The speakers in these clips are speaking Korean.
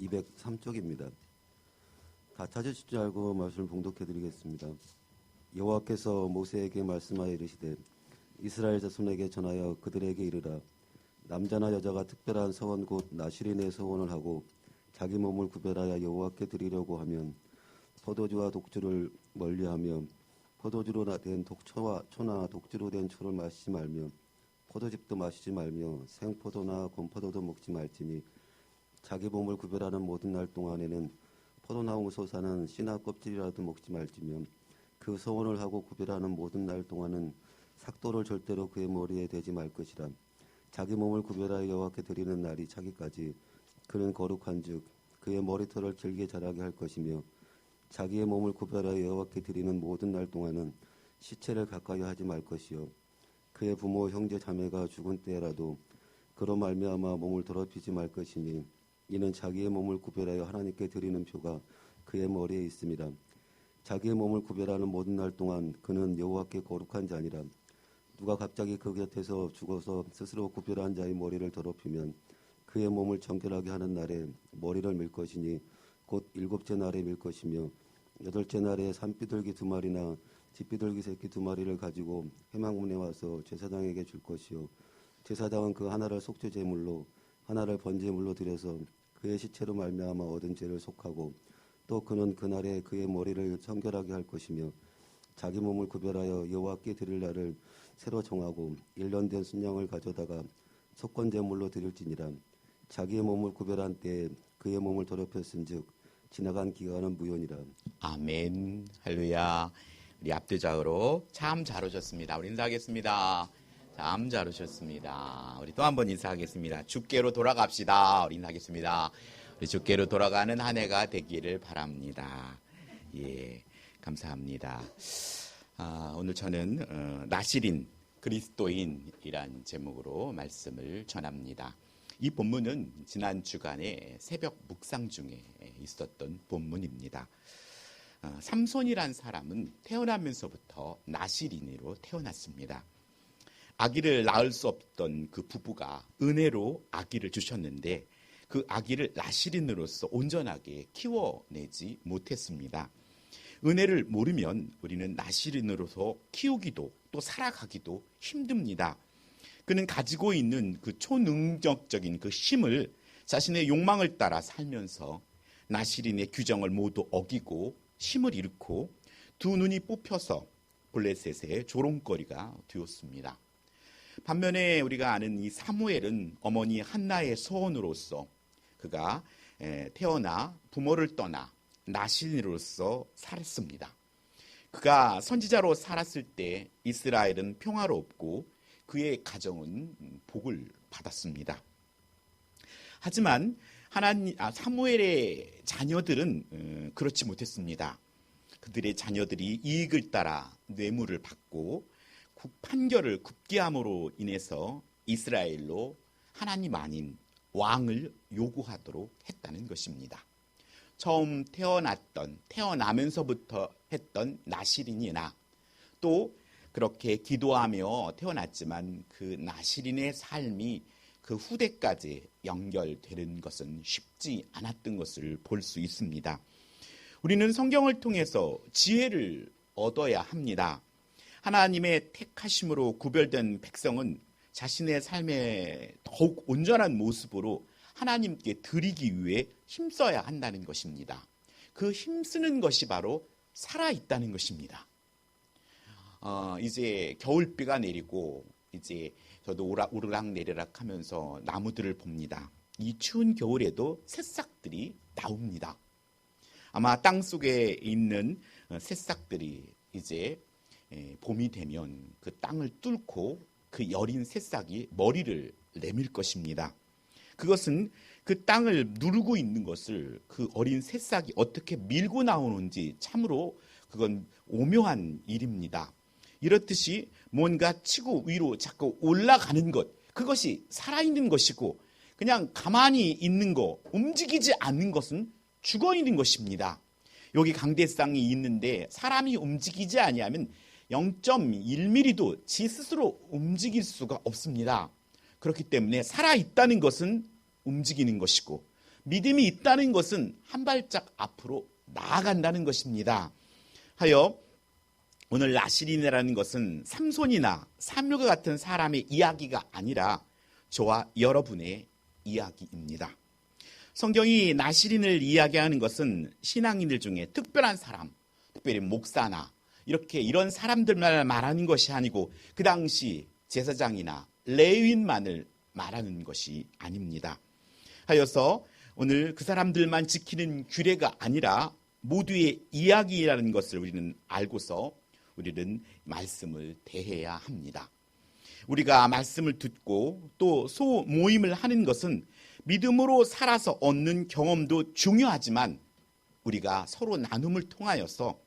203쪽입니다. 다 찾으실 줄 알고 말씀을 봉독해드리겠습니다. 여호와께서 모세에게 말씀하여 이르시되 이스라엘 자손에게 전하여 그들에게 이르라. 남자나 여자가 특별한 서원 곧 나실인의 서원을 하고 자기 몸을 구별하여 여호와께 드리려고 하면 포도주와 독주를 멀리하며 포도주로 된 초나 독주로 된 초를 마시지 말며 포도즙도 마시지 말며 생포도나 건포도도 먹지 말지니 자기 몸을 구별하는 모든 날 동안에는 포도나무 솟아난 씨나 껍질이라도 먹지 말지며 그 서원을 하고 구별하는 모든 날 동안은 삭도를 절대로 그의 머리에 대지 말 것이라. 자기 몸을 구별하여 여호와께 드리는 날이 차기까지 그는 거룩한즉 그의 머리털을 길게 자라게 할 것이며 자기의 몸을 구별하여 여호와께 드리는 모든 날 동안은 시체를 가까이 하지 말 것이요 그의 부모 형제 자매가 죽은 때라도 그로 말미암아 몸을 더럽히지 말 것이니 이는 자기의 몸을 구별하여 하나님께 드리는 표가 그의 머리에 있습니다. 자기의 몸을 구별하는 모든 날 동안 그는 여호와께 거룩한 자니라. 누가 갑자기 그 곁에서 죽어서 스스로 구별한 자의 머리를 더럽히면 그의 몸을 정결하게 하는 날에 머리를 밀 것이니 곧 7째 날에 밀 것이며 8째 날에 산비둘기 2마리나 뒷비둘기 새끼 2마리를 가지고 회막문에 와서 제사장에게 줄 것이요 제사장은 그 하나를 속죄 제물로 하나를 번제물로 드려서 그의 시체로 말미암아 얻은 죄를 속하고 또 그는 그날에 그의 머리를 정결하게 할 것이며 자기 몸을 구별하여 여호와께 드릴 날을 새로 정하고 1년 된 순양을 가져다가 속건 제물로 드릴지니라. 자기의 몸을 구별한 때에 그의 몸을 더럽혔은즉 지나간 기간은 무효니라. 아멘. 할렐루야. 우리 압도적으로 참 잘 오셨습니다. 우리 인사하겠습니다. 참 잘 오셨습니다. 우리 또 한 번 인사하겠습니다. 주께로 돌아갑시다. 우리 인사하겠습니다. 우리 주께로 돌아가는 한 해가 되기를 바랍니다. 예, 감사합니다. 오늘 저는 나실인 그리스도인이란 제목으로 말씀을 전합니다. 이 본문은 지난 주간에 새벽 묵상 중에 있었던 본문입니다. 삼손이란 사람은 태어나면서부터 나실인으로 태어났습니다. 아기를 낳을 수 없던 그 부부가 은혜로 아기를 주셨는데 그 아기를 나실인으로서 온전하게 키워내지 못했습니다. 은혜를 모르면 우리는 나실인으로서 키우기도 또 살아가기도 힘듭니다. 그는 가지고 있는 그 초능력적인 그 힘을 자신의 욕망을 따라 살면서 나실인의 규정을 모두 어기고 힘을 잃고 두 눈이 뽑혀서 블레셋의 조롱거리가 되었습니다. 반면에 우리가 아는 이 사무엘은 어머니 한나의 소원으로서 그가 태어나 부모를 떠나 나실인으로서 살았습니다. 그가 선지자로 살았을 때 이스라엘은 평화롭고 그의 가정은 복을 받았습니다. 하지만 사무엘의 자녀들은 그렇지 못했습니다. 그들의 자녀들이 이익을 따라 뇌물을 받고 판결을 굽게 함으로 인해서 이스라엘로 하나님 아닌 왕을 요구하도록 했다는 것입니다. 처음 태어나면서부터 했던 나실인이나 또 그렇게 기도하며 태어났지만 그 나실인의 삶이 그 후대까지 연결되는 것은 쉽지 않았던 것을 볼 수 있습니다. 우리는 성경을 통해서 지혜를 얻어야 합니다. 하나님의 택하심으로 구별된 백성은 자신의 삶에 더욱 온전한 모습으로 하나님께 드리기 위해 힘써야 한다는 것입니다. 그 힘쓰는 것이 바로 살아있다는 것입니다. 이제 겨울비가 내리고 이제 저도 오르락내리락 하면서 나무들을 봅니다. 이 추운 겨울에도 새싹들이 나옵니다. 아마 땅 속에 있는 새싹들이 이제 봄이 되면 그 땅을 뚫고 그 여린 새싹이 머리를 내밀 것입니다. 그것은 그 땅을 누르고 있는 것을 그 어린 새싹이 어떻게 밀고 나오는지 참으로 그건 오묘한 일입니다. 이렇듯이 뭔가 치고 위로 자꾸 올라가는 것, 그것이 살아있는 것이고 그냥 가만히 있는 거, 움직이지 않는 것은 죽어있는 것입니다. 여기 강대상이 있는데 사람이 움직이지 아니하면 0.1mm도 지 스스로 움직일 수가 없습니다. 그렇기 때문에 살아있다는 것은 움직이는 것이고 믿음이 있다는 것은 한 발짝 앞으로 나아간다는 것입니다. 하여 오늘 나실인이라는 것은 삼손이나 사무엘과 같은 사람의 이야기가 아니라 저와 여러분의 이야기입니다. 성경이 나실인을 이야기하는 것은 신앙인들 중에 특별한 사람, 특별히 목사나 이런 사람들만 말하는 것이 아니고 그 당시 제사장이나 레위인만을 말하는 것이 아닙니다. 하여서 오늘 그 사람들만 지키는 규례가 아니라 모두의 이야기라는 것을 우리는 알고서 우리는 말씀을 대해야 합니다. 우리가 말씀을 듣고 또 소모임을 하는 것은 믿음으로 살아서 얻는 경험도 중요하지만 우리가 서로 나눔을 통하여서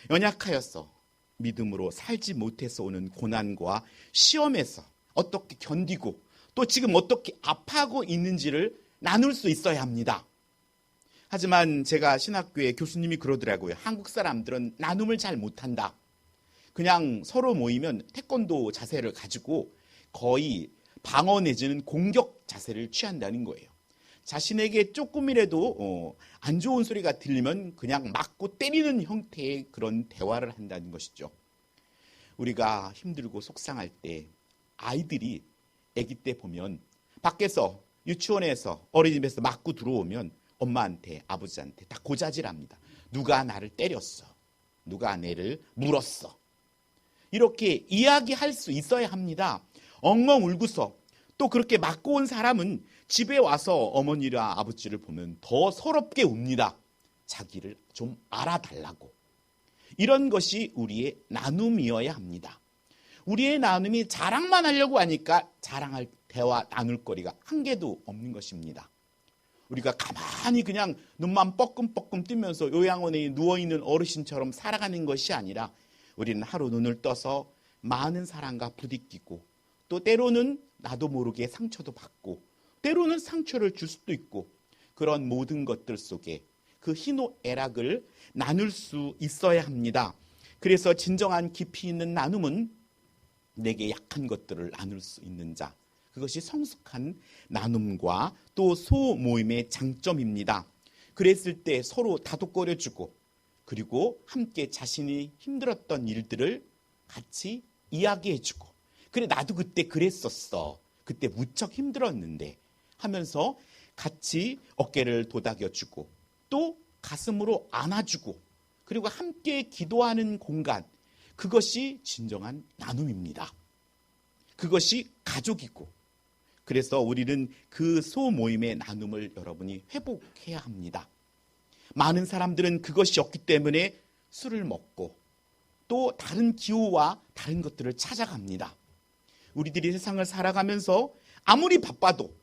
연약하여서 믿음으로 살지 못해서 오는 고난과 시험에서 어떻게 견디고 또 지금 어떻게 아파하고 있는지를 나눌 수 있어야 합니다. 하지만 제가 신학교에 교수님이 그러더라고요. 한국 사람들은 나눔을 잘 못한다. 그냥 서로 모이면 태권도 자세를 가지고 거의 방어 내지는 공격 자세를 취한다는 거예요. 자신에게 조금이라도 안 좋은 소리가 들리면 그냥 맞고 때리는 형태의 그런 대화를 한다는 것이죠. 우리가 힘들고 속상할 때 아이들이 아기 때 보면 밖에서 유치원에서 어린이집에서 맞고 들어오면 엄마한테 아버지한테 다 고자질합니다. 누가 나를 때렸어. 누가 내를 물었어. 이렇게 이야기할 수 있어야 합니다. 엉엉 울고서 또 그렇게 맞고 온 사람은 집에 와서 어머니랑 아버지를 보면 더 서럽게 웁니다. 자기를 좀 알아달라고. 이런 것이 우리의 나눔이어야 합니다. 우리의 나눔이 자랑만 하려고 하니까 자랑할 대화 나눌 거리가 한 개도 없는 것입니다. 우리가 가만히 그냥 눈만 뻐끔뻐끔 뜨면서 요양원에 누워있는 어르신처럼 살아가는 것이 아니라 우리는 하루 눈을 떠서 많은 사람과 부딪히고 또 때로는 나도 모르게 상처도 받고 때로는 상처를 줄 수도 있고 그런 모든 것들 속에 그 희노애락을 나눌 수 있어야 합니다. 그래서 진정한 깊이 있는 나눔은 내게 약한 것들을 나눌 수 있는 자, 그것이 성숙한 나눔과 또 소모임의 장점입니다. 그랬을 때 서로 다독거려주고 그리고 함께 자신이 힘들었던 일들을 같이 이야기해주고 그래 나도 그때 그랬었어. 그때 무척 힘들었는데 하면서 같이 어깨를 도닥여주고 또 가슴으로 안아주고 그리고 함께 기도하는 공간, 그것이 진정한 나눔입니다. 그것이 가족이고 그래서 우리는 그 소모임의 나눔을 여러분이 회복해야 합니다. 많은 사람들은 그것이 없기 때문에 술을 먹고 또 다른 기호와 다른 것들을 찾아갑니다. 우리들이 세상을 살아가면서 아무리 바빠도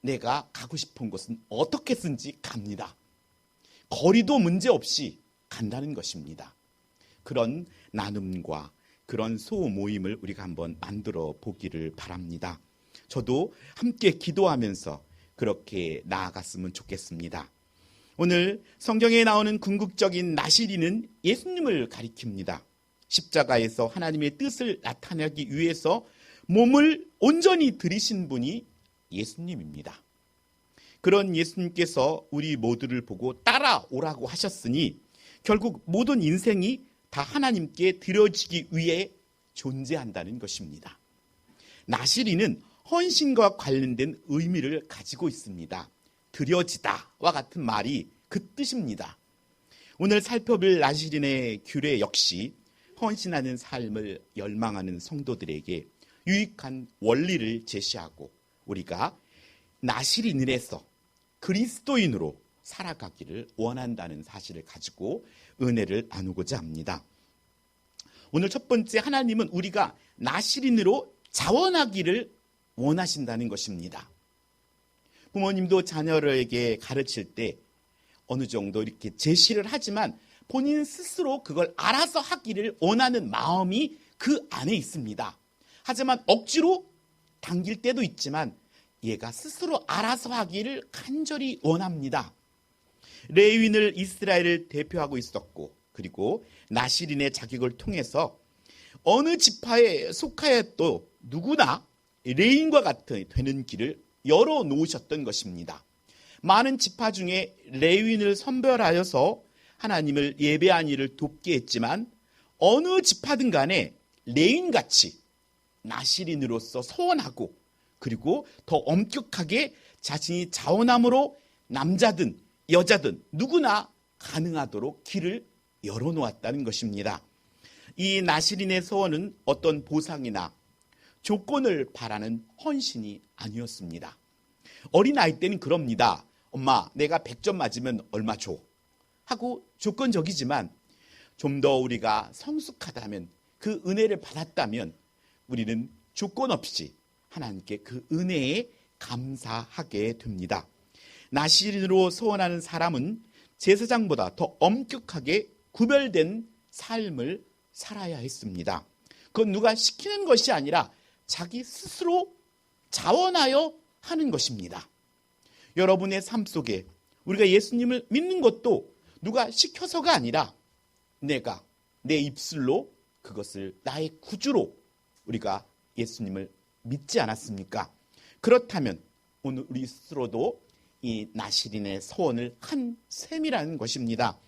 내가 가고 싶은 곳은 어떻게든지 갑니다. 거리도 문제없이 간다는 것입니다. 그런 나눔과 그런 소모임을 우리가 한번 만들어 보기를 바랍니다. 저도 함께 기도하면서 그렇게 나아갔으면 좋겠습니다. 오늘 성경에 나오는 궁극적인 나실인은 예수님을 가리킵니다. 십자가에서 하나님의 뜻을 나타내기 위해서 몸을 온전히 들이신 분이 예수님입니다. 그런 예수님께서 우리 모두를 보고 따라오라고 하셨으니 결국 모든 인생이 다 하나님께 드려지기 위해 존재한다는 것입니다. 나실인은 헌신과 관련된 의미를 가지고 있습니다. 드려지다와 같은 말이 그 뜻입니다. 오늘 살펴볼 나실인의 규례 역시 헌신하는 삶을 열망하는 성도들에게 유익한 원리를 제시하고 우리가 나실인으로서 그리스도인으로 살아가기를 원한다는 사실을 가지고 은혜를 나누고자 합니다. 오늘 첫 번째, 하나님은 우리가 나실인으로 자원하기를 원하신다는 것입니다. 부모님도 자녀에게 가르칠 때 어느 정도 이렇게 제시를 하지만 본인 스스로 그걸 알아서 하기를 원하는 마음이 그 안에 있습니다. 하지만 억지로 당길 때도 있지만 얘가 스스로 알아서 하기를 간절히 원합니다. 레위인을 이스라엘을 대표하고 있었고 그리고 나실인의 자격을 통해서 어느 지파에 속하여도 누구나 레위인과 같은 되는 길을 열어놓으셨던 것입니다. 많은 지파 중에 레위인을 선별하여서 하나님을 예배한 일을 돕게 했지만 어느 지파든 간에 레위인같이 나실인으로서 서원하고 그리고 더 엄격하게 자신이 자원함으로 남자든 여자든 누구나 가능하도록 길을 열어놓았다는 것입니다. 이 나실인의 서원은 어떤 보상이나 조건을 바라는 헌신이 아니었습니다. 어린아이 때는 그럽니다. 엄마, 내가 100점 맞으면 얼마 줘? 하고 조건적이지만 좀 더 우리가 성숙하다면, 그 은혜를 받았다면 우리는 조건 없이 하나님께 그 은혜에 감사하게 됩니다. 나실인으로 서원하는 사람은 제사장보다 더 엄격하게 구별된 삶을 살아야 했습니다. 그건 누가 시키는 것이 아니라 자기 스스로 자원하여 하는 것입니다. 여러분의 삶 속에 우리가 예수님을 믿는 것도 누가 시켜서가 아니라 내가 내 입술로 그것을 나의 구주로 우리가 예수님을 믿지 않았습니까? 그렇다면 오늘 우리 스스로도 이 나실인의 서원을 한 셈이라는 것입니다.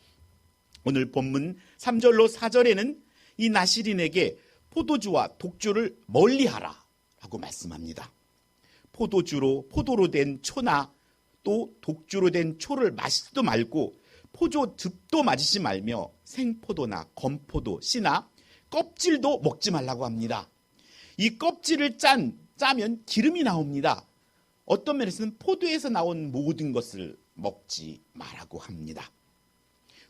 오늘 본문 3절로 4절에는 이 나실인에게 포도주와 독주를 멀리하라 라고 말씀합니다. 포도로 된 초나 또 독주로 된 초를 마시지도 말고 포도즙도 마시지 말며 생포도나 건포도, 씨나 껍질도 먹지 말라고 합니다. 이 껍질을 짜면 기름이 나옵니다. 어떤 면에서는 포도에서 나온 모든 것을 먹지 말라고 합니다.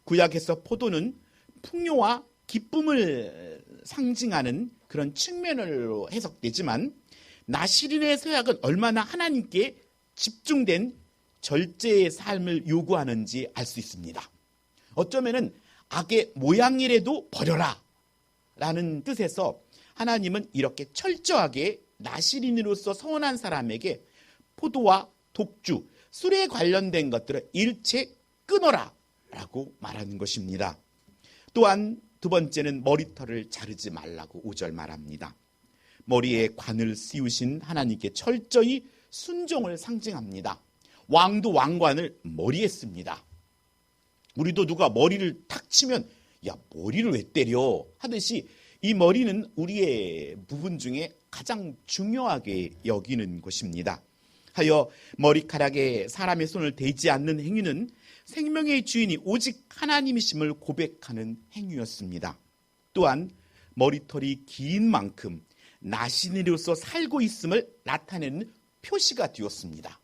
구약에서 포도는 풍요와 기쁨을 상징하는 그런 측면으로 해석되지만 나실인의 서약은 얼마나 하나님께 집중된 절제의 삶을 요구하는지 알 수 있습니다. 어쩌면은 악의 모양이라도 버려라 라는 뜻에서 하나님은 이렇게 철저하게 나실인으로서 서원한 사람에게 포도와 독주, 술에 관련된 것들을 일체 끊어라 라고 말하는 것입니다. 또한 두 번째는 머리털을 자르지 말라고 5절 말합니다. 머리에 관을 씌우신 하나님께 철저히 순종을 상징합니다. 왕도 왕관을 머리에 씁니다. 우리도 누가 머리를 탁 치면 야, 머리를 왜 때려? 하듯이 이 머리는 우리의 부분 중에 가장 중요하게 여기는 것입니다. 하여 머리카락에 사람의 손을 대지 않는 행위는 생명의 주인이 오직 하나님이심을 고백하는 행위였습니다. 또한 머리털이 긴 만큼 나신이로서 살고 있음을 나타내는 표시가 되었습니다.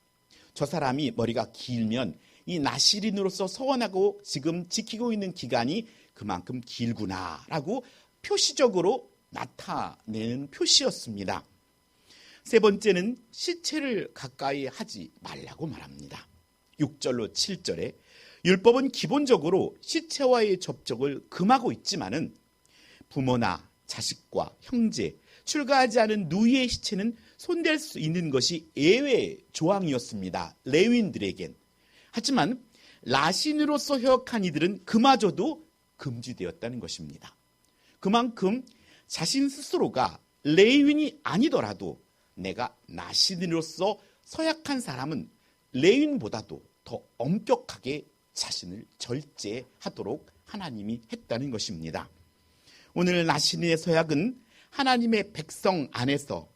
저 사람이 머리가 길면 이 나실인으로서 서원하고 지금 지키고 있는 기간이 그만큼 길구나라고 표시적으로 나타내는 표시였습니다. 세 번째는 시체를 가까이 하지 말라고 말합니다. 6절로 7절에 율법은 기본적으로 시체와의 접촉을 금하고 있지만은 부모나 자식과 형제, 출가하지 않은 누이의 시체는 손댈 수 있는 것이 예외 조항이었습니다. 레위인들에겐. 하지만 나신으로서 허역한 이들은 그마저도 금지되었다는 것입니다. 그만큼 자신 스스로가 레위인이 아니더라도 내가 나신으로서 서약한 사람은 레위인보다도 더 엄격하게 자신을 절제하도록 하나님이 했다는 것입니다. 오늘 나신의 서약은 하나님의 백성 안에서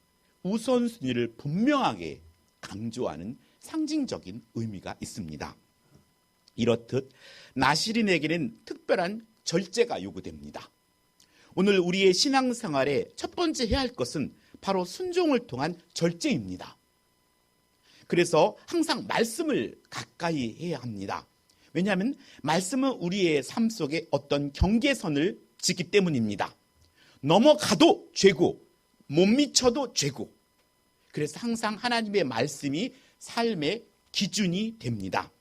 우선순위를 분명하게 강조하는 상징적인 의미가 있습니다. 이렇듯 나실인에게는 특별한 절제가 요구됩니다. 오늘 우리의 신앙생활에 첫 번째 해야 할 것은 바로 순종을 통한 절제입니다. 그래서 항상 말씀을 가까이 해야 합니다. 왜냐하면 말씀은 우리의 삶 속에 어떤 경계선을 짓기 때문입니다. 넘어가도 죄고 못 미쳐도 죄고, 그래서 항상 하나님의 말씀이 삶의 기준이 됩니다.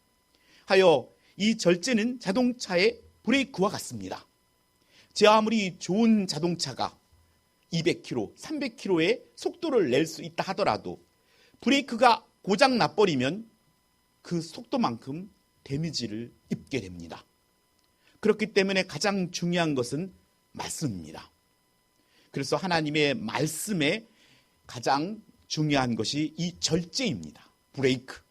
하여 이 절제는 자동차의 브레이크와 같습니다. 제 아무리 좋은 자동차가 200km, 300km의 속도를 낼 수 있다 하더라도 브레이크가 고장 나버리면 그 속도만큼 데미지를 입게 됩니다. 그렇기 때문에 가장 중요한 것은 말씀입니다. 그래서 하나님의 말씀에 가장 중요한 것이 이 절제입니다. 브레이크.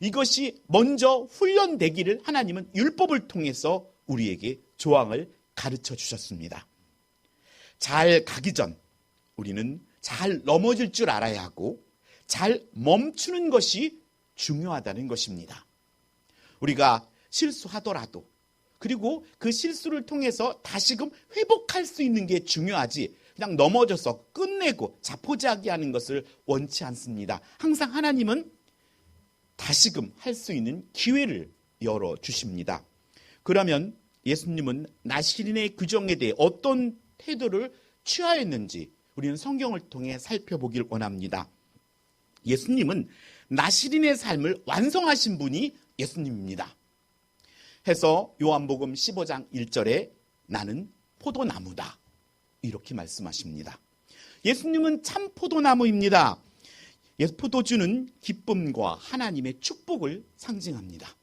이것이 먼저 훈련되기를 하나님은 율법을 통해서 우리에게 조항을 가르쳐 주셨습니다. 잘 가기 전 우리는 잘 넘어질 줄 알아야 하고 잘 멈추는 것이 중요하다는 것입니다. 우리가 실수하더라도 그리고 그 실수를 통해서 다시금 회복할 수 있는 게 중요하지 그냥 넘어져서 끝내고 자포자기하는 것을 원치 않습니다. 항상 하나님은 다시금 할 수 있는 기회를 열어주십니다. 그러면 예수님은 나시린의 규정에 대해 어떤 태도를 취하였는지 우리는 성경을 통해 살펴보길 원합니다. 예수님은 나시린의 삶을 완성하신 분이 예수님입니다. 해서 요한복음 15장 1절에 나는 포도나무다 이렇게 말씀하십니다. 예수님은 참 포도나무입니다. 포도주는 기쁨과 하나님의 축복을 상징합니다.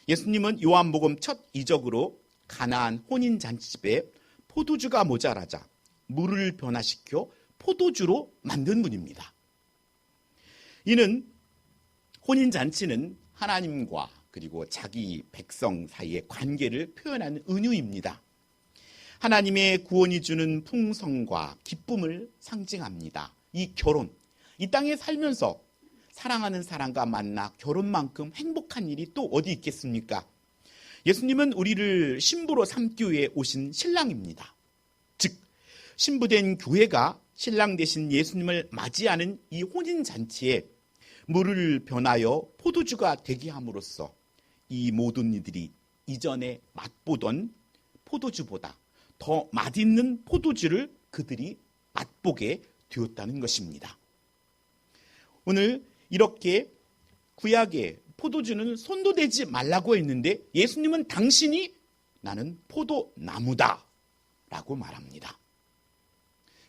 예수님은 요한복음 첫 이적으로 가나안 혼인잔치집에 포도주가 모자라자 물을 변화시켜 포도주로 만든 분입니다. 이는 혼인잔치는 하나님과 그리고 자기 백성 사이의 관계를 표현하는 은유입니다. 하나님의 구원이 주는 풍성과 기쁨을 상징합니다. 이 결혼, 이 땅에 살면서 사랑하는 사람과 만나 결혼만큼 행복한 일이 또 어디 있겠습니까? 예수님은 우리를 신부로 삼기 위해 오신 신랑입니다. 즉 신부된 교회가 신랑 되신 예수님을 맞이하는 이 혼인잔치에 물을 변하여 포도주가 되게 함으로써 이 모든 이들이 이전에 맛보던 포도주보다 더 맛있는 포도주를 그들이 맛보게 되었다는 것입니다. 오늘 이렇게 구약의 포도주는 손도 대지 말라고 했는데 예수님은 당신이 나는 포도나무다 라고 말합니다.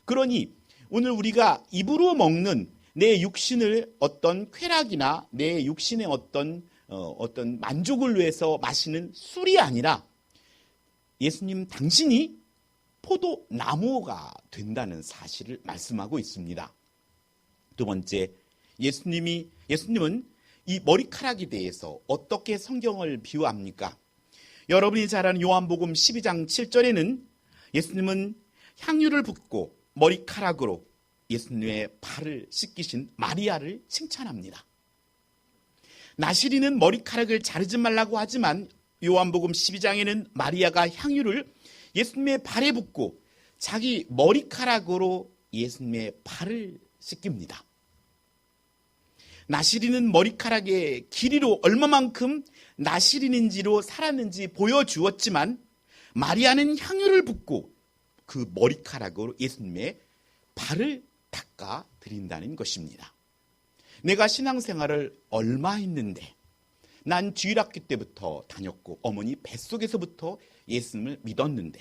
그러니 오늘 우리가 입으로 먹는 내 육신을 어떤 쾌락이나 내 육신의 어떤 만족을 위해서 마시는 술이 아니라 예수님 당신이 포도나무가 된다는 사실을 말씀하고 있습니다. 두 번째, 예수님은 이 머리카락에 대해서 어떻게 성경을 비유합니까? 여러분이 잘 아는 요한복음 12장 7절에는 예수님은 향유를 붓고 머리카락으로 예수님의 발을 씻기신 마리아를 칭찬합니다. 나시린은 머리카락을 자르지 말라고 하지만 요한복음 12장에는 마리아가 향유를 예수님의 발에 붓고 자기 머리카락으로 예수님의 발을 씻깁니다. 나시린은 머리카락의 길이로 얼마만큼 나시린인지로 살았는지 보여주었지만 마리아는 향유를 붓고 그 머리카락으로 예수님의 발을 닦아 드린다는 것입니다. 내가 신앙생활을 얼마 했는데 난 주일학교 때부터 다녔고 어머니 뱃속에서부터 예수님을 믿었는데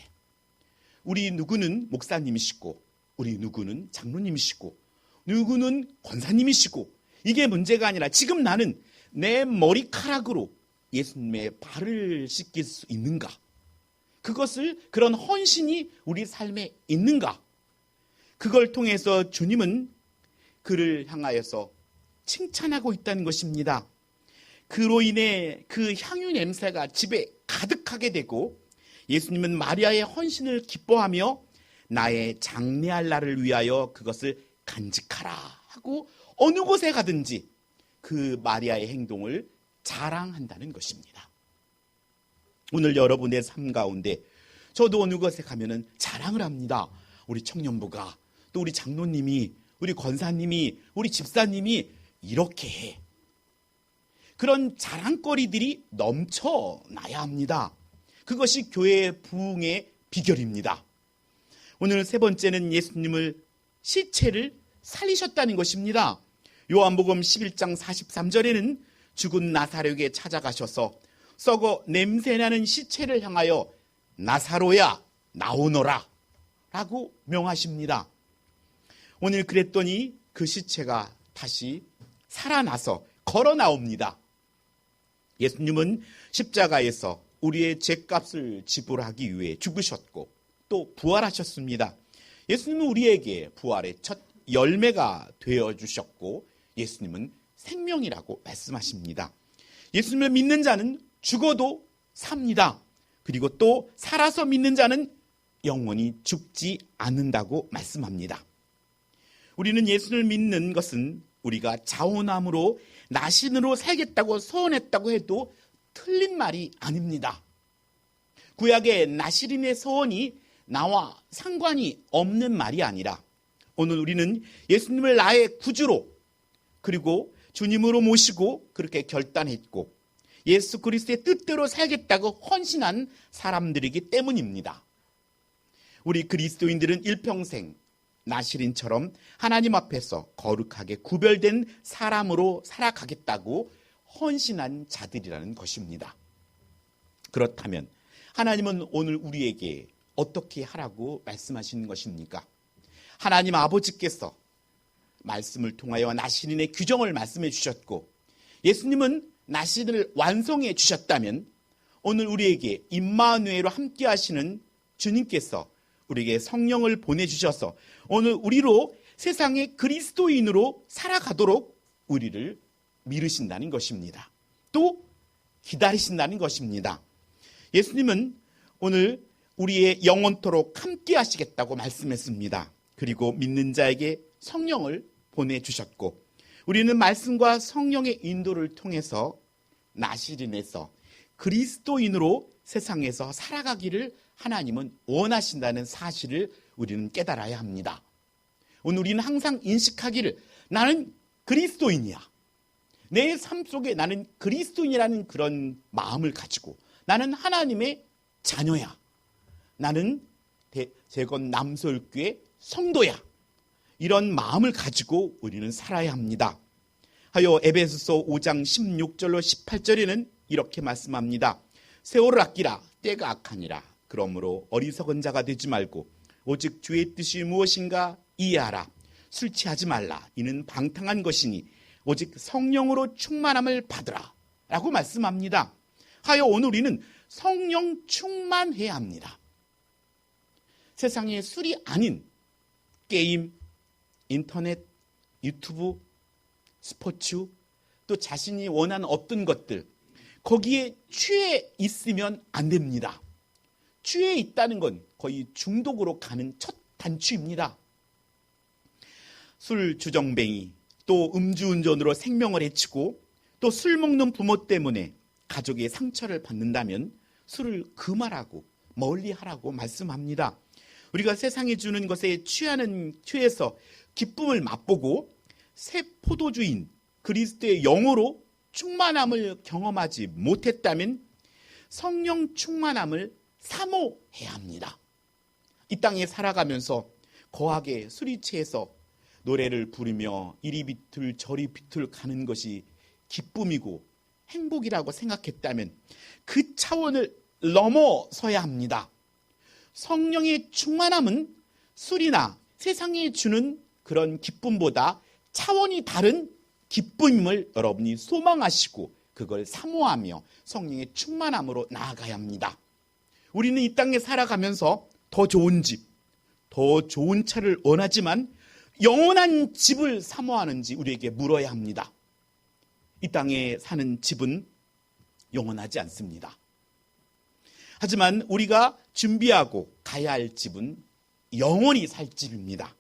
우리 누구는 목사님이시고 우리 누구는 장로님이시고 누구는 권사님이시고 이게 문제가 아니라 지금 나는 내 머리카락으로 예수님의 발을 씻길 수 있는가? 그런 헌신이 우리 삶에 있는가? 그걸 통해서 주님은 그를 향하여서 칭찬하고 있다는 것입니다. 그로 인해 그 향유 냄새가 집에 가득하게 되고 예수님은 마리아의 헌신을 기뻐하며 나의 장래할 날을 위하여 그것을 간직하라 하고 어느 곳에 가든지 그 마리아의 행동을 자랑한다는 것입니다. 오늘 여러분의 삶 가운데 저도 어느 곳에 가면은 자랑을 합니다. 우리 청년부가 또 우리 장로님이 우리 권사님이 우리 집사님이 이렇게 해. 그런 자랑거리들이 넘쳐나야 합니다. 그것이 교회의 부흥의 비결입니다. 오늘 세 번째는 예수님을 시체를 살리셨다는 것입니다. 요한복음 11장 43절에는 죽은 나사로에게 찾아가셔서 썩어 냄새나는 시체를 향하여 나사로야 나오너라 라고 명하십니다. 오늘 그랬더니 그 시체가 다시 살아나서 걸어 나옵니다. 예수님은 십자가에서 우리의 죄값을 지불하기 위해 죽으셨고 또 부활하셨습니다. 예수님은 우리에게 부활의 첫 열매가 되어주셨고 예수님은 생명이라고 말씀하십니다. 예수님을 믿는 자는 죽어도 삽니다. 그리고 또 살아서 믿는 자는 영원히 죽지 않는다고 말씀합니다. 우리는 예수를 믿는 것은 우리가 자원함으로 나신으로 살겠다고 소원했다고 해도 틀린 말이 아닙니다. 구약의 나시린의 소원이 나와 상관이 없는 말이 아니라 오늘 우리는 예수님을 나의 구주로 그리고 주님으로 모시고 그렇게 결단했고 예수 그리스도의 뜻대로 살겠다고 헌신한 사람들이기 때문입니다. 우리 그리스도인들은 일평생 나시린처럼 하나님 앞에서 거룩하게 구별된 사람으로 살아가겠다고 헌신한 자들이라는 것입니다. 그렇다면 하나님은 오늘 우리에게 어떻게 하라고 말씀하시는 것입니까? 하나님 아버지께서 말씀을 통하여 나시린의 규정을 말씀해 주셨고 예수님은 나시린을 완성해 주셨다면 오늘 우리에게 임마누엘로 함께 하시는 주님께서 우리에게 성령을 보내주셔서 오늘 우리로 세상의 그리스도인으로 살아가도록 우리를 미루신다는 것입니다. 또 기다리신다는 것입니다. 예수님은 오늘 우리의 영원토록 함께 하시겠다고 말씀했습니다. 그리고 믿는 자에게 성령을 보내주셨고 우리는 말씀과 성령의 인도를 통해서 나시린에서 그리스도인으로 세상에서 살아가기를 하나님은 원하신다는 사실을 우리는 깨달아야 합니다. 오늘 우리는 항상 인식하기를 나는 그리스도인이야. 내 삶 속에 나는 그리스도인이라는 그런 마음을 가지고 나는 하나님의 자녀야. 나는 재건 남서울교회 성도야. 이런 마음을 가지고 우리는 살아야 합니다. 하여 에베소서 5장 16절로 18절에는 이렇게 말씀합니다. 세월을 아끼라 때가 악하니라. 그러므로 어리석은 자가 되지 말고 오직 주의 뜻이 무엇인가 이해하라. 술 취하지 말라. 이는 방탕한 것이니 오직 성령으로 충만함을 받으라. 라고 말씀합니다. 하여 오늘 우리는 성령 충만해야 합니다. 세상의 술이 아닌 게임, 인터넷, 유튜브, 스포츠, 또 자신이 원하는 어떤 것들 거기에 취해 있으면 안 됩니다. 취해 있다는 건 거의 중독으로 가는 첫 단추입니다. 술 주정뱅이, 또 음주운전으로 생명을 해치고 또 술 먹는 부모 때문에 가족의 상처를 받는다면 술을 금하라고 멀리하라고 말씀합니다. 우리가 세상이 주는 것에 취해서 기쁨을 맛보고 새 포도주인 그리스도의 영으로 충만함을 경험하지 못했다면 성령 충만함을 사모해야 합니다. 이 땅에 살아가면서 거하게 술이 취해서 노래를 부르며 이리 비틀 저리 비틀 가는 것이 기쁨이고 행복이라고 생각했다면 그 차원을 넘어서야 합니다. 성령의 충만함은 술이나 세상이 주는 그런 기쁨보다 차원이 다른 기쁨을 여러분이 소망하시고 그걸 사모하며 성령의 충만함으로 나아가야 합니다. 우리는 이 땅에 살아가면서 더 좋은 집, 더 좋은 차를 원하지만 영원한 집을 사모하는지 우리에게 물어야 합니다. 이 땅에 사는 집은 영원하지 않습니다. 하지만 우리가 준비하고 가야 할 집은 영원히 살 집입니다.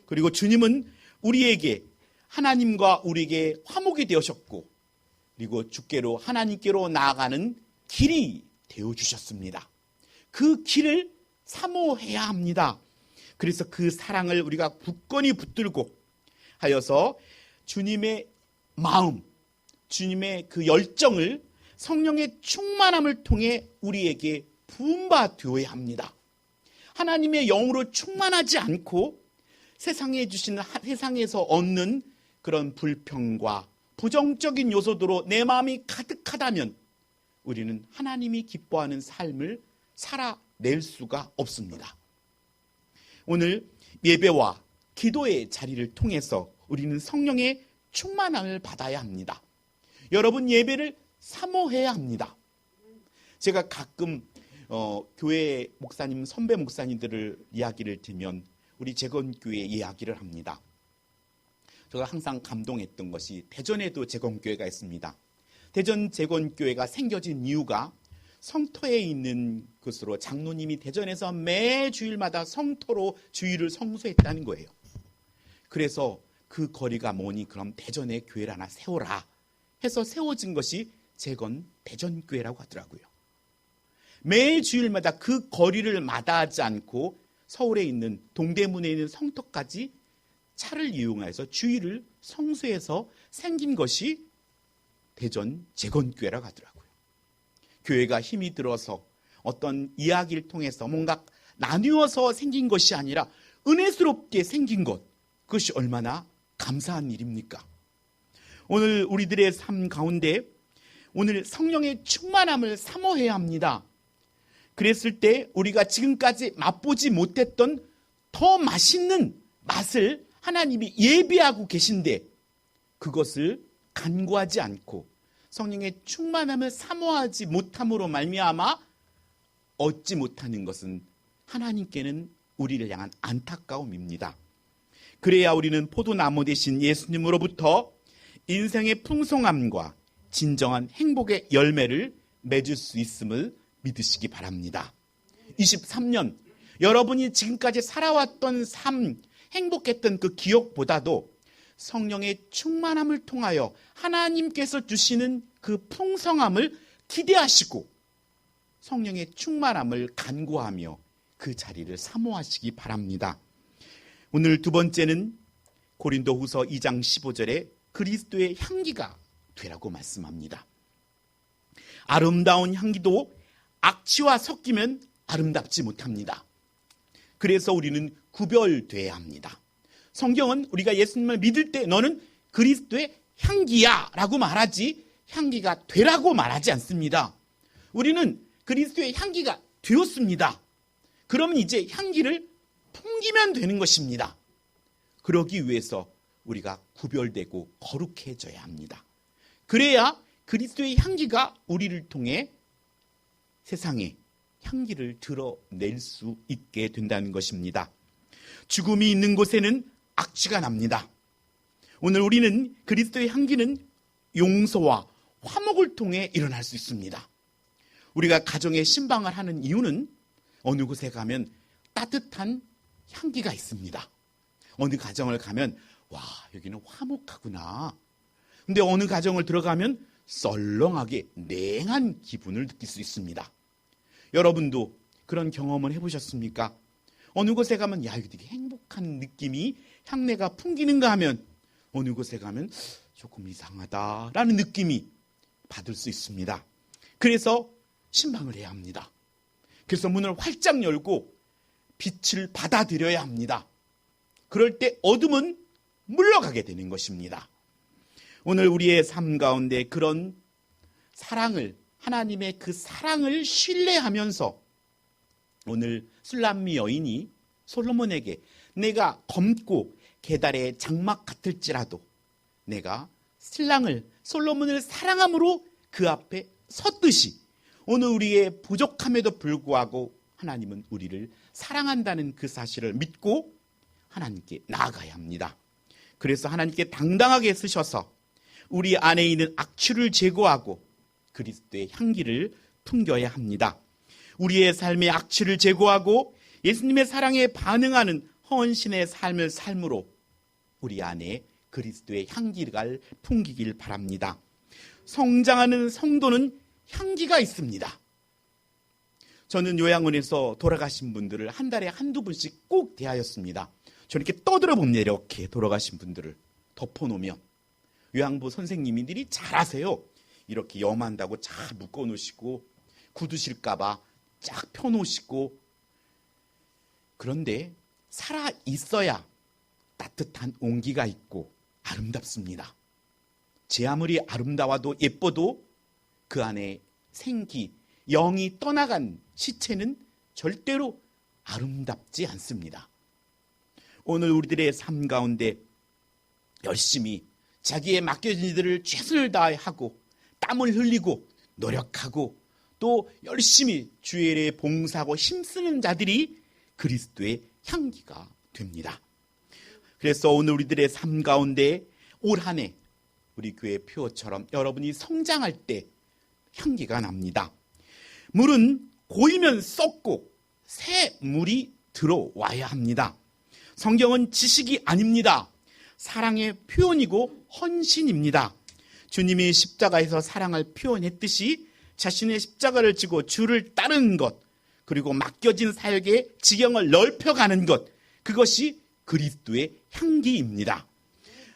그리고 주님은 우리에게 하나님과 우리에게 화목이 되셨고 그리고 주께로 하나님께로 나아가는 길이 되어주셨습니다. 그 길을 사모해야 합니다. 그래서 그 사랑을 우리가 굳건히 붙들고 하여서 주님의 마음, 주님의 그 열정을 성령의 충만함을 통해 우리에게 부음받아야 합니다. 하나님의 영으로 충만하지 않고 세상에서 얻는 그런 불평과 부정적인 요소들로 내 마음이 가득하다면 우리는 하나님이 기뻐하는 삶을 살아낼 수가 없습니다. 오늘 예배와 기도의 자리를 통해서 우리는 성령의 충만함을 받아야 합니다. 여러분 예배를 사모해야 합니다. 제가 가끔 교회 목사님, 선배 목사님들을 이야기를 들으면 우리 재건교회 이야기를 합니다. 제가 항상 감동했던 것이 대전에도 재건교회가 있습니다. 대전 재건교회가 생겨진 이유가 성터에 있는 것으로 장로님이 대전에서 매 주일마다 성터로 주일을 성수했다는 거예요. 그래서 그 거리가 뭐니 그럼 대전에 교회를 하나 세워라 해서 세워진 것이 재건 대전교회라고 하더라고요. 매 주일마다 그 거리를 마다하지 않고 서울에 있는 동대문에 있는 성터까지 차를 이용해서 주일을 성수해서 생긴 것이 대전 재건교회라고 하더라고요. 교회가 힘이 들어서 어떤 이야기를 통해서 뭔가 나누어서 생긴 것이 아니라 은혜스럽게 생긴 것, 그것이 얼마나 감사한 일입니까? 오늘 우리들의 삶 가운데 오늘 성령의 충만함을 사모해야 합니다. 그랬을 때 우리가 지금까지 맛보지 못했던 더 맛있는 맛을 하나님이 예비하고 계신데 그것을 간구하지 않고 성령의 충만함을 사모하지 못함으로 말미암아 얻지 못하는 것은 하나님께는 우리를 향한 안타까움입니다. 그래야 우리는 포도나무 대신 예수님으로부터 인생의 풍성함과 진정한 행복의 열매를 맺을 수 있음을 믿으시기 바랍니다. 23년 여러분이 지금까지 살아왔던 삶, 행복했던 그 기억보다도 성령의 충만함을 통하여 하나님께서 주시는 그 풍성함을 기대하시고 성령의 충만함을 간구하며 그 자리를 사모하시기 바랍니다. 오늘 두 번째는 고린도후서 2장 15절에 그리스도의 향기가 되라고 말씀합니다. 아름다운 향기도 악취와 섞이면 아름답지 못합니다. 그래서 우리는 구별돼야 합니다. 성경은 우리가 예수님을 믿을 때 너는 그리스도의 향기야 라고 말하지 향기가 되라고 말하지 않습니다. 우리는 그리스도의 향기가 되었습니다. 그러면 이제 향기를 풍기면 되는 것입니다. 그러기 위해서 우리가 구별되고 거룩해져야 합니다. 그래야 그리스도의 향기가 우리를 통해 세상에 향기를 드러낼 수 있게 된다는 것입니다. 죽음이 있는 곳에는 악취가 납니다. 오늘 우리는 그리스도의 향기는 용서와 화목을 통해 일어날 수 있습니다. 우리가 가정의 신방을 하는 이유는 어느 곳에 가면 따뜻한 향기가 있습니다. 어느 가정을 가면 와 여기는 화목하구나. 근데 어느 가정을 들어가면 썰렁하게 냉한 기분을 느낄 수 있습니다. 여러분도 그런 경험을 해보셨습니까? 어느 곳에 가면 야 이거 되게 행복한 느낌이 향내가 풍기는가 하면 어느 곳에 가면 조금 이상하다라는 느낌이 받을 수 있습니다. 그래서 신방을 해야 합니다. 그래서 문을 활짝 열고 빛을 받아들여야 합니다. 그럴 때 어둠은 물러가게 되는 것입니다. 오늘 우리의 삶 가운데 그런 사랑을 하나님의 그 사랑을 신뢰하면서 오늘 술람미 여인이 솔로몬에게 내가 검고 계달의 장막 같을지라도 내가 신랑을 솔로몬을 사랑함으로 그 앞에 섰듯이 오늘 우리의 부족함에도 불구하고 하나님은 우리를 사랑한다는 그 사실을 믿고 하나님께 나아가야 합니다. 그래서 하나님께 당당하게 쓰셔서 우리 안에 있는 악취를 제거하고 그리스도의 향기를 풍겨야 합니다. 우리의 삶의 악취를 제거하고 예수님의 사랑에 반응하는 헌신의 삶을 삶으로 우리 안에 그리스도의 향기가 풍기길 바랍니다. 성장하는 성도는 향기가 있습니다. 저는 요양원에서 돌아가신 분들을 한 달에 한두 분씩 꼭 대하였습니다. 저는 이렇게 떠들어 봅니다. 이렇게 돌아가신 분들을 덮어놓으면 요양부 선생님들이 잘 아세요. 이렇게 염한다고 잘 묶어놓으시고 굳으실까봐 쫙 펴놓으시고 그런데 살아 있어야 따뜻한 온기가 있고 아름답습니다. 제 아무리 아름다워도 예뻐도 그 안에 생기, 영이 떠나간 시체는 절대로 아름답지 않습니다. 오늘 우리들의 삶 가운데 열심히 자기의 맡겨진 일들을 최선을 다하고 땀을 흘리고 노력하고 또 열심히 주의 일에 봉사하고 힘쓰는 자들이 그리스도의 향기가 됩니다. 그래서 오늘 우리들의 삶 가운데 올 한 해 우리 교회 표어처럼 여러분이 성장할 때 향기가 납니다. 물은 고이면 썩고 새 물이 들어와야 합니다. 성경은 지식이 아닙니다. 사랑의 표현이고 헌신입니다. 주님이 십자가에서 사랑을 표현했듯이 자신의 십자가를 지고 주를 따르는 것, 그리고 맡겨진 사역의 지경을 넓혀가는 것, 그것이 그리스도의 향기입니다.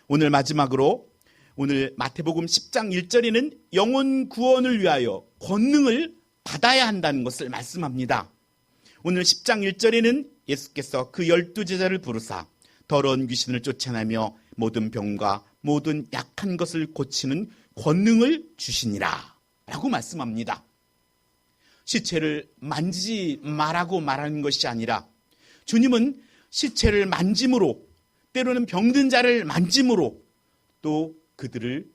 오늘 마지막으로 오늘 마태복음 10장 1절에는 영혼 구원을 위하여 권능을 받아야 한다는 것을 말씀합니다. 오늘 10장 1절에는 예수께서 그 12제자를 부르사 더러운 귀신을 쫓아내며 모든 병과 모든 약한 것을 고치는 권능을 주시니라 라고 말씀합니다. 시체를 만지지 말라고 말하는 것이 아니라 주님은 시체를 만짐으로, 때로는 병든 자를 만짐으로 또 그들을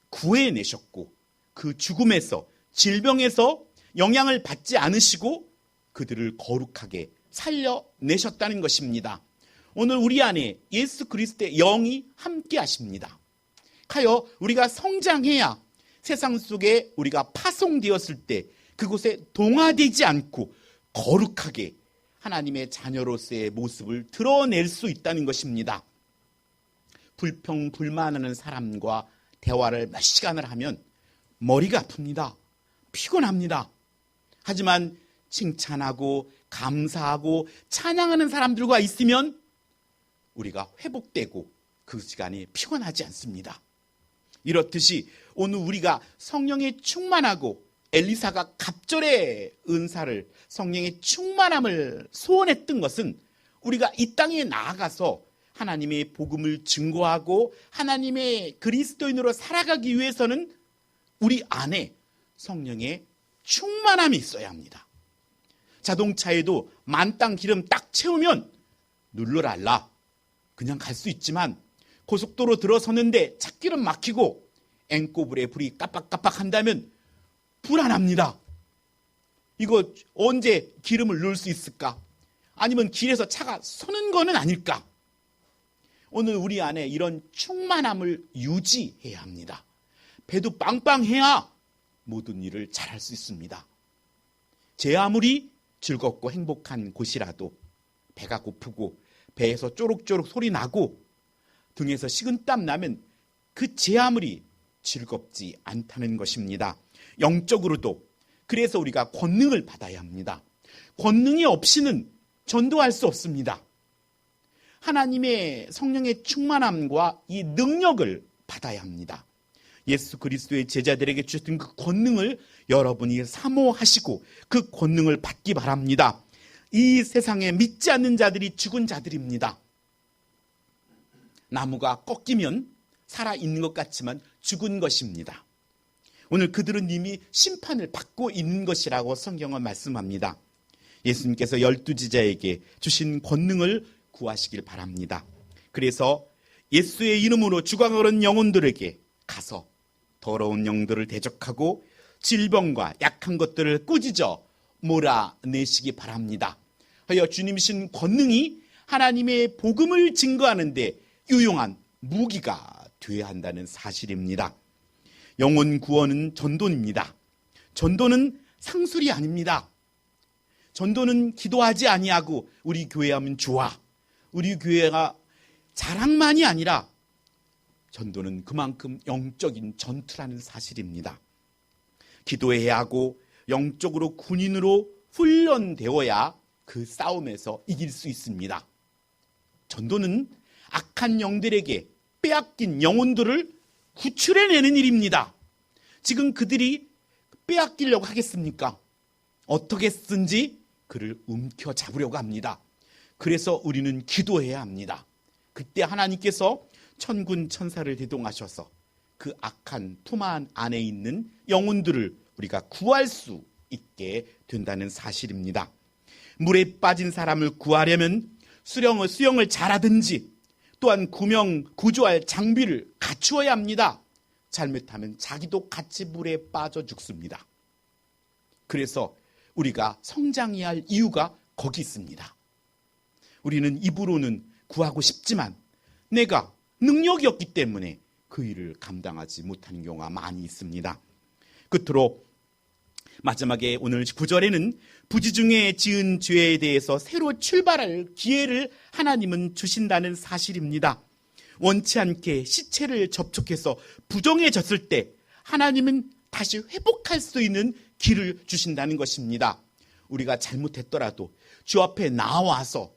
구해내셨고, 그 죽음에서, 질병에서 영향을 받지 않으시고 그들을 거룩하게 살려내셨다는 것입니다. 오늘 우리 안에 예수 그리스도의 영이 함께 하십니다. 하여 우리가 성장해야 세상 속에 우리가 파송되었을 때 그곳에 동화되지 않고 거룩하게 하나님의 자녀로서의 모습을 드러낼 수 있다는 것입니다. 불평불만하는 사람과 대화를 몇 시간을 하면 머리가 아픕니다. 피곤합니다. 하지만 칭찬하고 감사하고 찬양하는 사람들과 있으면 우리가 회복되고 그 시간이 피곤하지 않습니다. 이렇듯이 오늘 우리가 성령에 충만하고 엘리사가 갑절의 은사를, 성령의 충만함을 소원했던 것은 우리가 이 땅에 나아가서 하나님의 복음을 증거하고 하나님의 그리스도인으로 살아가기 위해서는 우리 안에 성령의 충만함이 있어야 합니다. 자동차에도 만땅 기름 딱 채우면 눌러랄라 그냥 갈 수 있지만 고속도로 들어섰는데 찻기름 막히고 앵꼬불에 불이 깜빡깜빡 한다면 불안합니다. 이거 언제 기름을 넣을 수 있을까? 아니면 길에서 차가 서는 거는 아닐까? 오늘 우리 안에 이런 충만함을 유지해야 합니다. 배도 빵빵해야 모든 일을 잘할 수 있습니다. 제 아무리 즐겁고 행복한 곳이라도 배가 고프고 배에서 쪼록쪼록 소리 나고 등에서 식은땀 나면 그 제 아무리 즐겁지 않다는 것입니다. 영적으로도 그래서 우리가 권능을 받아야 합니다. 권능이 없이는 전도할 수 없습니다. 하나님의 성령의 충만함과 이 능력을 받아야 합니다. 예수 그리스도의 제자들에게 주셨던 그 권능을 여러분이 사모하시고 그 권능을 받기 바랍니다. 이 세상에 믿지 않는 자들이 죽은 자들입니다. 나무가 꺾이면 살아있는 것 같지만 죽은 것입니다. 오늘 그들은 이미 심판을 받고 있는 것이라고 성경은 말씀합니다. 예수님께서 12제자에게 주신 권능을 구하시길 바랍니다. 그래서 예수의 이름으로 죽어가는 영혼들에게 가서 더러운 영들을 대적하고 질병과 약한 것들을 꾸짖어 몰아내시기 바랍니다. 하여 주님이신 권능이 하나님의 복음을 증거하는 데 유용한 무기가 되어야 한다는 사실입니다. 영혼 구원은 전도입니다. 전도는 상술이 아닙니다. 전도는 기도하지 아니하고 우리 교회 하면 좋아. 우리 교회가 자랑만이 아니라 전도는 그만큼 영적인 전투라는 사실입니다. 기도해야 하고 영적으로 군인으로 훈련되어야 그 싸움에서 이길 수 있습니다. 전도는 악한 영들에게 빼앗긴 영혼들을 구출해내는 일입니다. 지금 그들이 빼앗기려고 하겠습니까? 어떻게 쓰든지 그를 움켜잡으려고 합니다. 그래서 우리는 기도해야 합니다. 그때 하나님께서 천군 천사를 대동하셔서 그 악한 품 안에 있는 영혼들을 우리가 구할 수 있게 된다는 사실입니다. 물에 빠진 사람을 구하려면 수영을 잘하든지 또한 구조할 장비를 갖추어야 합니다. 잘못하면 자기도 같이 물에 빠져 죽습니다. 그래서 우리가 성장해야 할 이유가 거기 있습니다. 우리는 입으로는 구하고 싶지만 내가 능력이 없기 때문에 그 일을 감당하지 못하는 경우가 많이 있습니다. 끝으로 마지막에 오늘 9절에는 부지 중에 지은 죄에 대해서 새로 출발할 기회를 하나님은 주신다는 사실입니다. 원치 않게 시체를 접촉해서 부정해졌을 때 하나님은 다시 회복할 수 있는 길을 주신다는 것입니다. 우리가 잘못했더라도 주 앞에 나와서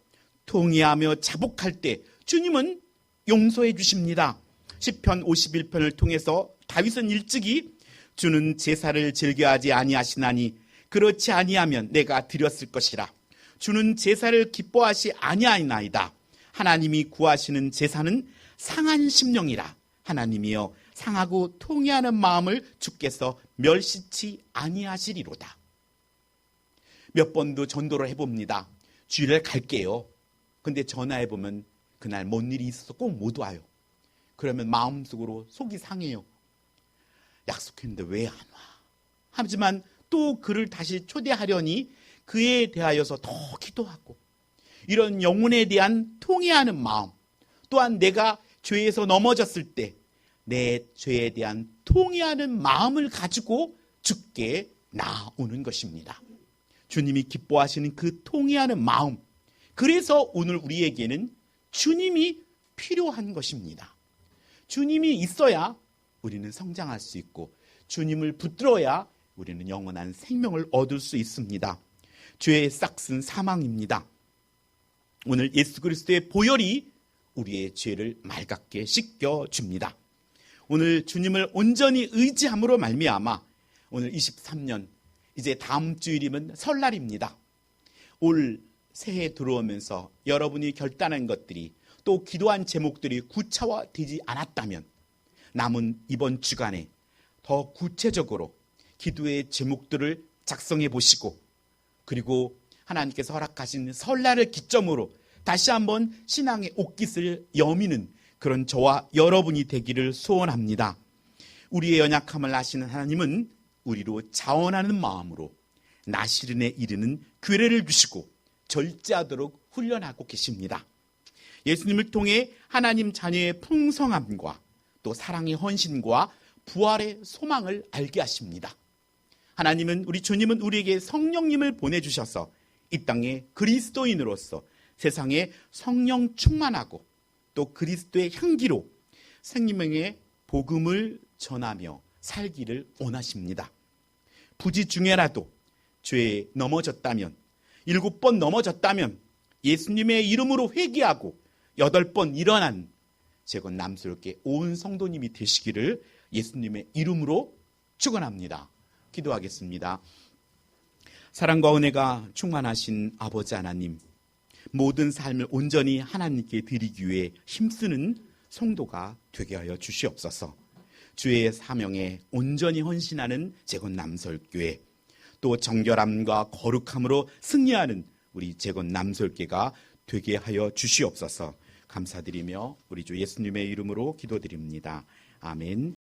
통회하며 자복할 때 주님은 용서해 주십니다. 시편 51편을 통해서 다윗은 일찍이 주는 제사를 즐겨하지 아니하시나니 그렇지 아니하면 내가 드렸을 것이라. 주는 제사를 기뻐하시 아니하나이다. 하나님이 구하시는 제사는 상한 심령이라. 하나님이여 상하고 통회하는 마음을 주께서 멸시치 아니하시리로다. 몇 번도 전도를 해봅니다. 주일에 갈게요. 근데 전화해보면 그날 뭔 일이 있어서 꼭 못 와요. 그러면 마음속으로 속이 상해요. 약속했는데 왜 안 와? 하지만 또 그를 다시 초대하려니 그에 대하여서 더 기도하고, 이런 영혼에 대한 통회하는 마음, 또한 내가 죄에서 넘어졌을 때 내 죄에 대한 통회하는 마음을 가지고 주께 나오는 것입니다. 주님이 기뻐하시는 그 통회하는 마음, 그래서 오늘 우리에게는 주님이 필요한 것입니다. 주님이 있어야 우리는 성장할 수 있고, 주님을 붙들어야 우리는 영원한 생명을 얻을 수 있습니다. 죄의 싹은 사망입니다. 오늘 예수 그리스도의 보혈이 우리의 죄를 맑게 씻겨줍니다. 오늘 주님을 온전히 의지함으로 말미암아 오늘 23년, 이제 다음 주일이면 설날입니다. 올 새해 들어오면서 여러분이 결단한 것들이, 또 기도한 제목들이 구체화되지 않았다면 남은 이번 주간에 더 구체적으로 기도의 제목들을 작성해 보시고, 그리고 하나님께서 허락하신 설날을 기점으로 다시 한번 신앙의 옷깃을 여미는 그런 저와 여러분이 되기를 소원합니다. 우리의 연약함을 아시는 하나님은 우리로 자원하는 마음으로 나시른에 이르는 규례를 주시고 절제하도록 훈련하고 계십니다. 예수님을 통해 하나님 자녀의 풍성함과 또 사랑의 헌신과 부활의 소망을 알게 하십니다. 하나님은, 우리 주님은 우리에게 성령님을 보내주셔서 이 땅에 그리스도인으로서 세상에 성령 충만하고 또 그리스도의 향기로 생명의 복음을 전하며 살기를 원하십니다. 부지 중에라도 죄에 넘어졌다면, 7번 넘어졌다면 예수님의 이름으로 회개하고 8번 일어난 재건 남스럽게 온 성도님이 되시기를 예수님의 이름으로 축원합니다. 기도하겠습니다. 사랑과 은혜가 충만하신 아버지 하나님, 모든 삶을 온전히 하나님께 드리기 위해 힘쓰는 성도가 되게 하여 주시옵소서. 주의 사명에 온전히 헌신하는 재건 남설교회, 또 정결함과 거룩함으로 승리하는 우리 재건 남설교회가 되게 하여 주시옵소서. 감사드리며 우리 주 예수님의 이름으로 기도드립니다. 아멘.